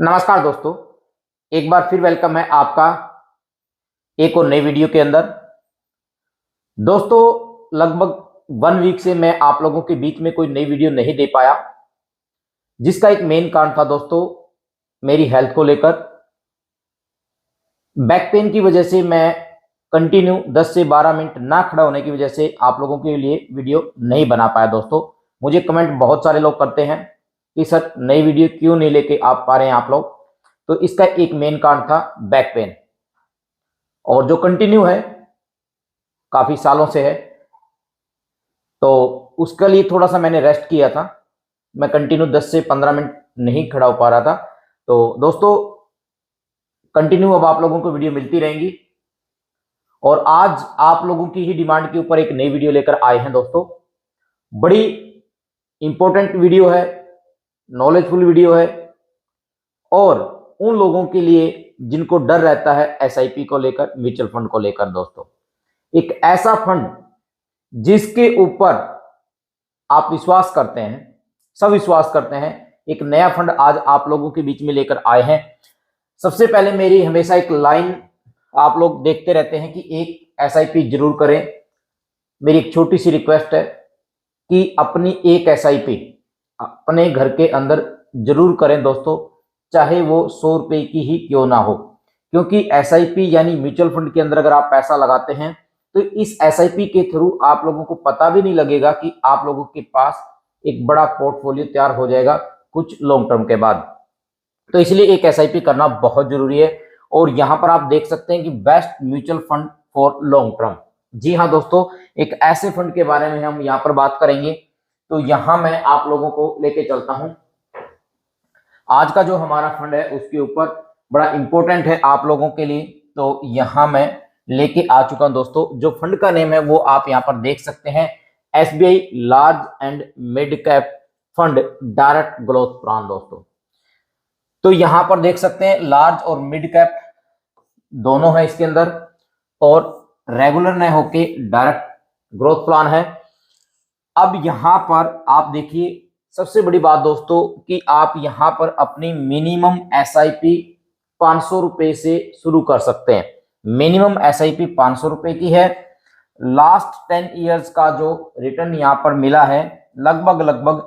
नमस्कार दोस्तों, एक बार फिर वेलकम है आपका एक और नई वीडियो के अंदर। दोस्तों, लगभग 1 वीक से मैं आप लोगों के बीच में कोई नई वीडियो नहीं दे पाया, जिसका एक मेन कारण था दोस्तों मेरी हेल्थ को लेकर। बैक पेन की वजह से मैं कंटिन्यू 10 से 12 मिनट ना खड़ा होने की वजह से आप लोगों के लिए वीडियो नहीं बना पाया। दोस्तों, मुझे कमेंट बहुत सारे लोग करते हैं कि सर नई वीडियो क्यों नहीं लेके आ पा रहे हैं आप लोग। तो इसका एक मेन कारण था बैक पेन, और जो कंटिन्यू है काफी सालों से है, तो उसके लिए थोड़ा सा मैंने रेस्ट किया था। मैं कंटिन्यू 10 से 15 मिनट नहीं खड़ा हो पा रहा था। तो दोस्तों, कंटिन्यू अब आप लोगों को वीडियो मिलती रहेंगी, और आज आप लोगों की ही डिमांड के ऊपर एक नई वीडियो लेकर आए हैं। दोस्तों, बड़ी इंपॉर्टेंट वीडियो है, नॉलेजफुल वीडियो है, और उन लोगों के लिए जिनको डर रहता है एसआईपी को लेकर, म्यूचुअल फंड को लेकर। दोस्तों, एक ऐसा फंड जिसके ऊपर आप विश्वास करते हैं, सब विश्वास करते हैं, एक नया फंड आज आप लोगों के बीच में लेकर आए हैं। सबसे पहले मेरी हमेशा एक लाइन आप लोग देखते रहते हैं कि एक एसआईपी जरूर करें। मेरी एक छोटी सी रिक्वेस्ट है कि अपनी एक एसआईपी अपने घर के अंदर जरूर करें दोस्तों, चाहे वो 100 रुपए की ही क्यों ना हो। क्योंकि एसआईपी यानी म्यूचुअल फंड के अंदर अगर आप पैसा लगाते हैं तो इस एसआईपी के थ्रू आप लोगों को पता भी नहीं लगेगा कि आप लोगों के पास एक बड़ा पोर्टफोलियो तैयार हो जाएगा कुछ लॉन्ग टर्म के बाद। तो इसलिए एक एसआईपी करना बहुत जरूरी है। और यहां पर आप देख सकते हैं कि best mutual fund for long term. जी हाँ दोस्तों, एक ऐसे फंड के बारे में हम यहाँ पर बात करेंगे। तो यहां मैं आप लोगों को लेके चलता हूं। आज का जो हमारा फंड है उसके ऊपर बड़ा इंपॉर्टेंट है आप लोगों के लिए। तो यहां मैं लेके आ चुका हूं दोस्तों। जो फंड का नेम है वो आप यहां पर देख सकते हैं, SBI large and mid cap fund direct growth plan. दोस्तों, तो यहां पर देख सकते हैं लार्ज और मिड कैप दोनों है इसके अंदर, और रेगुलर न होके डायरेक्ट ग्रोथ प्लान है। अब यहां पर आप देखिए, सबसे बड़ी बात दोस्तों कि आप यहां पर अपनी मिनिमम एसआईपी 500 रुपए से शुरू कर सकते हैं। मिनिमम एसआईपी 500 रुपए की है। लास्ट 10 इयर्स का जो रिटर्न यहां पर मिला है लगभग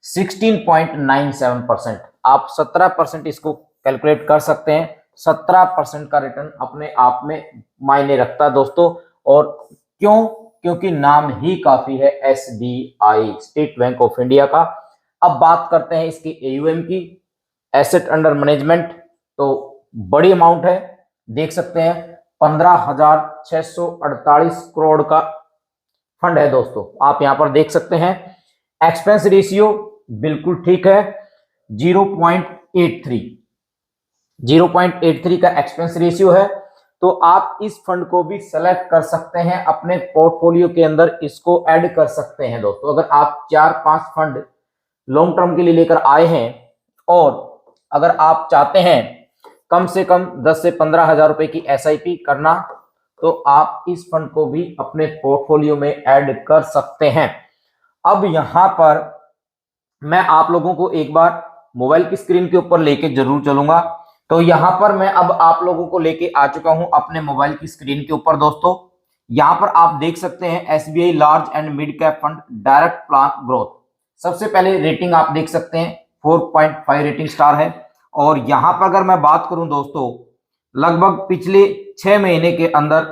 16.97%। आप 17% इसको कैलकुलेट कर सकते हैं। 17% का रिटर्न अपने आप में मायने रखता है दोस्तों। और क्यों? क्योंकि नाम ही काफी है, SBI, state bank of India का। अब बात करते हैं इसकी एयूएम की, एसेट अंडर मैनेजमेंट। तो बड़ी अमाउंट है, देख सकते हैं 15,648 करोड़ का फंड है दोस्तों, आप यहां पर देख सकते हैं। एक्सपेंस रेशियो बिल्कुल ठीक है, 0.83 का एक्सपेंस रेशियो है। तो आप इस फंड को भी सेलेक्ट कर सकते हैं, अपने पोर्टफोलियो के अंदर इसको ऐड कर सकते हैं दोस्तों। अगर आप 4-5 फंड लॉन्ग टर्म के लिए लेकर आए हैं, और अगर आप चाहते हैं कम से कम 10 से 15 हजार रुपए की एसआईपी करना, तो आप इस फंड को भी अपने पोर्टफोलियो में ऐड कर सकते हैं। अब यहां पर मैं आप लोगों को एक बार मोबाइल की स्क्रीन के ऊपर लेके जरूर चलूंगा। तो यहां पर मैं अब आप लोगों को लेके आ चुका हूं अपने मोबाइल की स्क्रीन के ऊपर दोस्तों। यहां पर आप देख सकते हैं SBI large and mid cap fund direct plan growth. सबसे पहले रेटिंग आप देख सकते हैं 4.5 रेटिंग स्टार है। और यहां पर अगर मैं बात करूं दोस्तों, लगभग पिछले 6 महीने के अंदर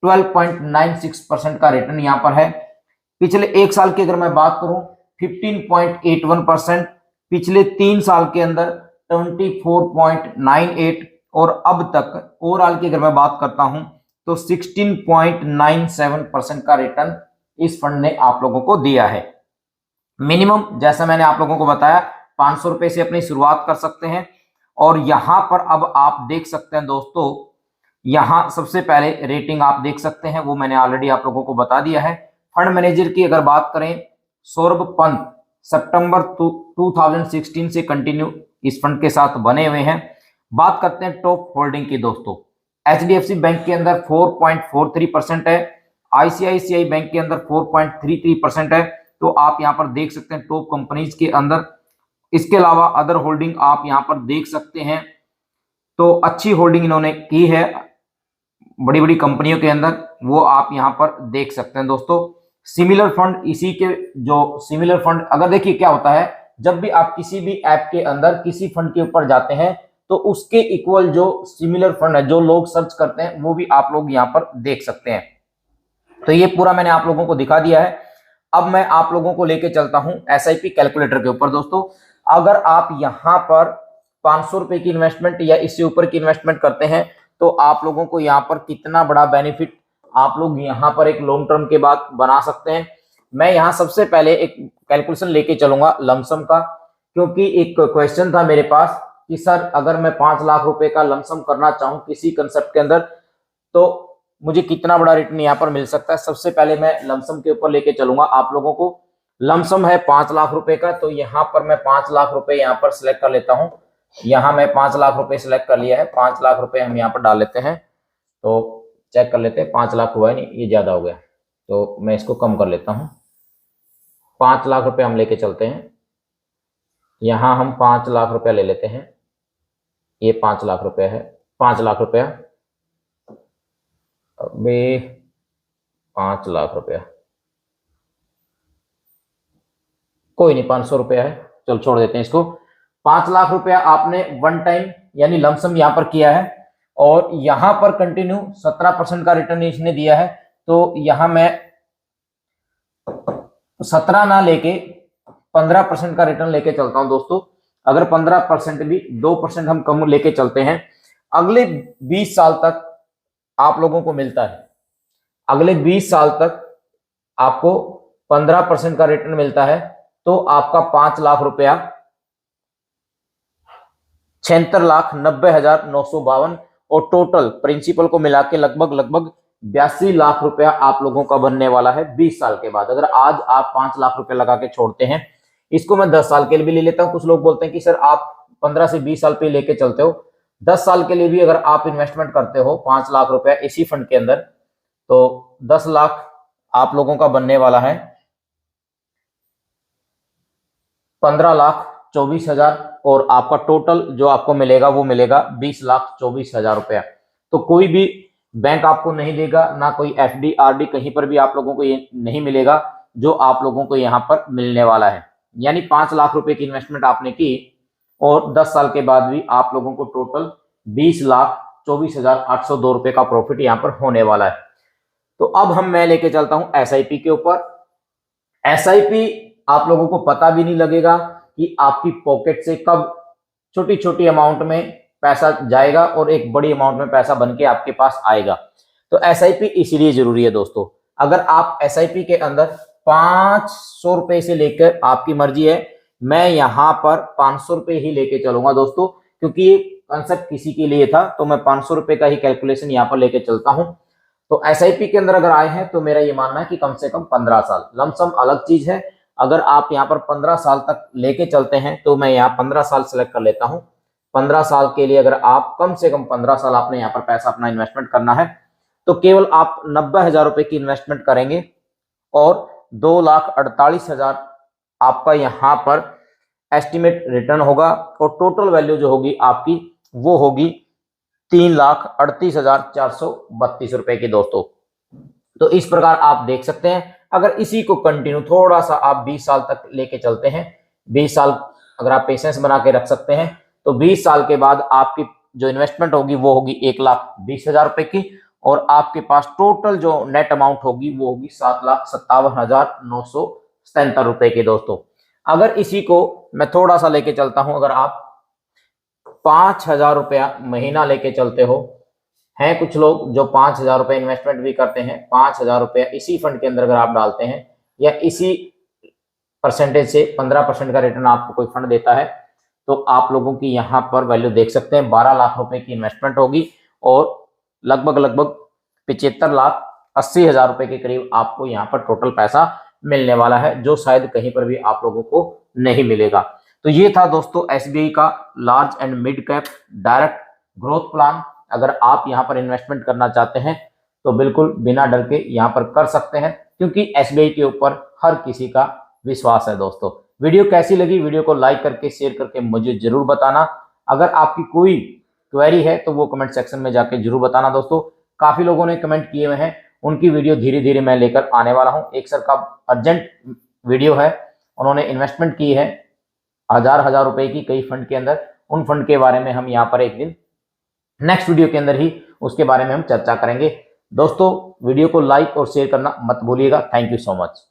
12.96% का रिटर्न यहां पर है। पिछले 1 साल की अगर मैं बात करूं 15.81%, पिछले 3 साल के अंदर 24.98, और अब तक ओवरऑल की अगर मैं बात करता हूं तो 16.97% का रिटर्न इस फंड ने आप लोगों को दिया है। मिनिमम जैसा मैंने आप लोगों को बताया 500 रुपए से अपनी शुरुआत कर सकते हैं। और यहां पर अब आप देख सकते हैं दोस्तों, यहां सबसे पहले रेटिंग आप देख सकते हैं, वो मैंने ऑलरेडी आप लोगों को बता दिया है। फंड मैनेजर की अगर बात करें, सौरभ पंत सितंबर 2016 से कंटिन्यू इस फंड के साथ बने हुए हैं। बात करते हैं टॉप होल्डिंग की दोस्तों, एचडीएफसी बैंक के अंदर 4.43% है, आईसीआईसीआई बैंक के अंदर 4.33% है। तो आप यहां पर देख सकते हैं टॉप कंपनीज के अंदर इसके अलावा अदर होल्डिंग आप यहां पर देख सकते हैं, तो अच्छी होल्डिंग इन्होंने की है बड़ी बड़ी कंपनियों के अंदर, वो आप यहां पर देख सकते हैं दोस्तों। सिमिलर फंड, इसी के जो सिमिलर फंड, अगर देखिए क्या होता है, जब भी आप किसी भी ऐप के अंदर किसी फंड के ऊपर जाते हैं तो उसके इक्वल जो सिमिलर फंड है जो लोग सर्च करते हैं वो भी आप लोग यहां पर देख सकते हैं। तो ये पूरा मैंने आप लोगों को दिखा दिया है। अब मैं आप लोगों को लेके चलता हूं एसआईपी कैलकुलेटर के ऊपर दोस्तों। अगर आप यहां पर 500 रुपए की इन्वेस्टमेंट या इससे ऊपर की इन्वेस्टमेंट करते हैं तो आप लोगों को यहाँ पर कितना बड़ा बेनिफिट आप लोग यहाँ पर एक लॉन्ग टर्म के बाद बना सकते हैं। मैं यहाँ सबसे पहले एक कैलकुलेशन लेके चलूंगा लमसम का, क्योंकि एक क्वेश्चन था मेरे पास कि सर अगर मैं 5 लाख रुपए का लमसम करना चाहूं किसी कंसेप्ट के अंदर तो मुझे कितना बड़ा रिटर्न यहाँ पर मिल सकता है। सबसे पहले मैं लमसम के ऊपर लेके चलूंगा आप लोगों को। लमसम है 5 लाख रुपए का, तो यहाँ पर मैं 5 लाख रुपए यहाँ पर सिलेक्ट कर लेता हूँ। यहाँ मैं 5 लाख रुपए सिलेक्ट कर लिया है, 5 लाख रुपए हम यहाँ पर डाल लेते हैं। तो चेक कर लेते हैं, 5 लाख हुआ है, नहीं ये ज्यादा हो गया, तो मैं इसको कम कर लेता हूँ। 5 लाख रुपए हम लेके चलते हैं, यहाँ हम 5 लाख रुपया ले लेते हैं, ये 5 लाख रुपया है, 5 लाख रुपया, अबे 5 लाख रुपया, कोई नहीं 500 रुपया है, चल छोड़ देते हैं इसको। 5 लाख रुपया आपने वन टाइम यानी लमसम यहाँ पर किया है और यहाँ पर कंटिन्यू 17% का रिटर्न इसने दिया है। तो यहाँ मैं 17 ना लेके 15% का रिटर्न लेके चलता हूं दोस्तों। अगर 15% भी 2% हम कम लेके चलते हैं, अगले 20 साल तक आप लोगों को मिलता है। अगले 20 साल तक आपको 15% का रिटर्न मिलता है, तो आपका 5 लाख रुपया 76,90,952 और टोटल प्रिंसिपल को मिला के लगभग 82 लाख रुपया आप लोगों का बनने वाला है 20 साल के बाद। अगर आज आप 5 लाख रुपया लगा के छोड़ते हैं, इसको मैं 10 साल के लिए भी ले लेता हूं। कुछ लोग बोलते हैं कि सर आप 15 से 20 साल पे लेके चलते हो, 10 साल के लिए भी अगर आप इन्वेस्टमेंट करते हो 5 लाख रुपया इसी फंड के अंदर, तो 10 लाख आप लोगों का बनने वाला है 15,24,000 और आपका टोटल जो आपको मिलेगा वो मिलेगा 20,24,000 रुपया। तो कोई भी बैंक आपको नहीं देगा, ना कोई एफडी आरडी कहीं पर भी आप लोगों को ये नहीं मिलेगा जो आप लोगों को यहाँ पर मिलने वाला है। यानी 5 लाख रुपए की इन्वेस्टमेंट आपने की और 10 साल के बाद भी आप लोगों को टोटल 20,24,802 रुपए का प्रॉफिट यहाँ पर होने वाला है। तो अब मैं लेके चलता हूं एसआईपी के ऊपर। एसआईपी आप लोगों को पता भी नहीं लगेगा कि आपकी पॉकेट से कब छोटी छोटी अमाउंट में पैसा जाएगा और एक बड़ी अमाउंट में पैसा बन के आपके पास आएगा। तो एसआईपी इसीलिए जरूरी है दोस्तों। अगर आप एसआईपी के अंदर 500 रुपए से लेकर, आपकी मर्जी है, मैं यहां पर 500 रुपए ही लेके चलूंगा दोस्तों, क्योंकि ये कंसेप्ट किसी के लिए था, तो मैं 500 रुपए का ही कैलकुलेशन यहां पर लेके चलता हूं। तो एसआईपी के अंदर अगर आए हैं तो मेरा ये मानना है कि कम से कम 15 साल, लमसम अलग चीज है। अगर आप यहाँ पर 15 साल तक लेके चलते हैं तो मैं यहाँ 15 साल सेलेक्ट कर लेता हूँ। 15 साल के लिए अगर आप कम से कम 15 साल आपने यहाँ पर पैसा अपना इन्वेस्टमेंट करना है, तो केवल आप 90,000 रुपए की इन्वेस्टमेंट करेंगे और 2,48,000 आपका यहाँ पर एस्टिमेट रिटर्न होगा और टोटल वैल्यू जो होगी आपकी वो होगी 3,38,432 रुपए की दोस्तों। तो इस प्रकार आप देख सकते हैं, अगर इसी को कंटिन्यू थोड़ा सा आप 20 साल तक लेके चलते हैं, 20 साल अगर आप पेशेंस बना के रख सकते हैं, तो 20 साल के बाद आपकी जो इन्वेस्टमेंट होगी वो होगी 1,20,000 रुपए की और आपके पास टोटल जो नेट अमाउंट होगी वो होगी 7,57,977 रुपए की दोस्तों। अगर इसी को मैं थोड़ा सा लेके चलता हूं, अगर आप 5,000 रुपया महीना लेके चलते हो, हैं कुछ लोग जो 5,000 रुपए इन्वेस्टमेंट भी करते हैं, 5,000 रुपया इसी फंड के अंदर अगर आप डालते हैं या इसी परसेंटेज से 15% का रिटर्न आपको कोई फंड देता है, तो आप लोगों की यहाँ पर वैल्यू देख सकते हैं 12 लाख रुपए की इन्वेस्टमेंट होगी और लगभग 75,80,000 रुपए के करीब आपको यहाँ पर टोटल पैसा मिलने वाला है, जो शायद कहीं पर भी आप लोगों को नहीं मिलेगा। तो ये था दोस्तों एसबीआई का large and mid cap direct growth plan. अगर आप यहाँ पर इन्वेस्टमेंट करना चाहते हैं तो बिल्कुल बिना डर के यहाँ पर कर सकते हैं, क्योंकि एसबीआई के ऊपर हर किसी का विश्वास है दोस्तों। वीडियो कैसी लगी, वीडियो को लाइक करके शेयर करके मुझे जरूर बताना। अगर आपकी कोई क्वेरी है तो वो कमेंट सेक्शन में जाके जरूर बताना दोस्तों। काफी लोगों ने कमेंट किए हुए हैं, उनकी वीडियो धीरे धीरे मैं लेकर आने वाला हूं। एक सर का अर्जेंट वीडियो है, उन्होंने इन्वेस्टमेंट की है हजार रुपए की कई फंड के अंदर, उन फंड के बारे में हम यहाँ पर एक दिन नेक्स्ट वीडियो के अंदर ही उसके बारे में हम चर्चा करेंगे। दोस्तों वीडियो को लाइक और शेयर करना मत भूलिएगा। Thank you so much.